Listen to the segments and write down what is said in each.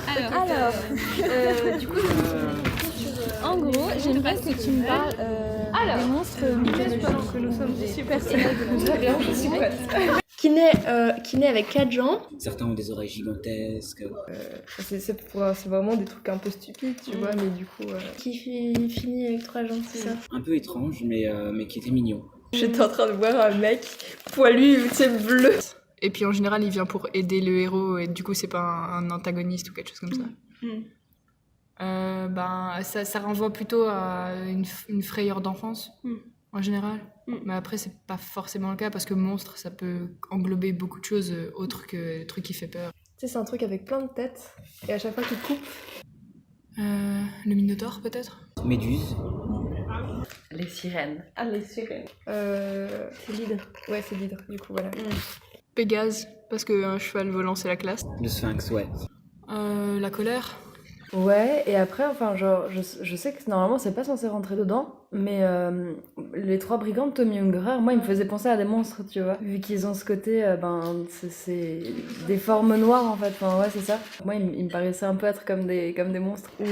Alors, du coup, en gros, j'aimerais que tu me parles des monstres mythologiques que nous sommes des personnages de Qui naît avec 4 jambes. Certains ont des oreilles gigantesques. C'est vraiment des trucs un peu stupides, tu vois, mais du coup... Qui finit avec 3 jambes, c'est ça. Un peu étrange, mais qui était mignon. J'étais en train de voir un mec poilu, tu sais, bleu. Et puis en général, il vient pour aider le héros et du coup, c'est pas un antagoniste ou quelque chose comme ça. Ça renvoie plutôt à une frayeur d'enfance en général. Mais après, c'est pas forcément le cas parce que monstre, ça peut englober beaucoup de choses autres que le truc qui fait peur. Tu sais, c'est un truc avec plein de têtes, et à chaque fois qu'il coupe... Le Minotaure peut-être. Méduse. Les sirènes. Ah, les sirènes. C'est l'hydre. Ouais, c'est l'hydre, du coup, voilà. Pégase, parce qu'un cheval volant, c'est la classe. Le sphinx, ouais. La colère. Ouais, et après, enfin, genre, je sais que normalement, c'est pas censé rentrer dedans, mais les 3 brigands de Tommy Ungerer, moi, ils me faisaient penser à des monstres, tu vois. Vu qu'ils ont ce côté, c'est des formes noires, en fait, enfin, ouais, c'est ça. Moi, ils me paraissaient un peu être comme des monstres. Ou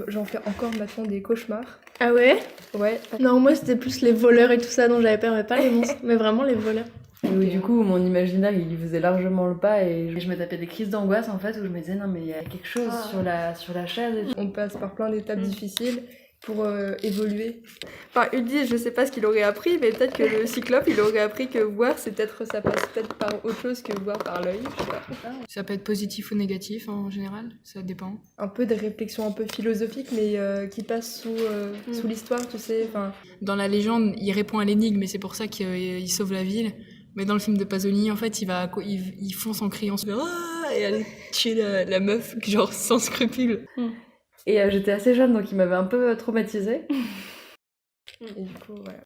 j'en fais encore maintenant des cauchemars. Ah ouais? Ouais. Non, moi c'était plus les voleurs et tout ça dont j'avais peur, mais pas les monstres, mais vraiment les voleurs. Et où, du coup, mon imaginaire, il faisait largement le pas, et je me tapais des crises d'angoisse, en fait, où je me disais, non, mais il y a quelque chose sur la chaise. Et On passe par plein d'étapes difficiles pour évoluer. Enfin, Ulysse, je sais pas ce qu'il aurait appris, mais peut-être que le cyclope, il aurait appris que voir, ça passe peut-être par autre chose que voir par l'œil. Je sais pas. Ça peut être positif ou négatif en général, ça dépend. Un peu des réflexions un peu philosophiques, mais qui passent sous l'histoire, tu sais. Enfin, Dans la légende, il répond à l'énigme et c'est pour ça qu'il sauve la ville. Mais dans le film de Pasolini, en fait, il fonce en criant et aller tuer la meuf, genre sans scrupule. Et j'étais assez jeune, donc il m'avait un peu traumatisée. et du coup, voilà.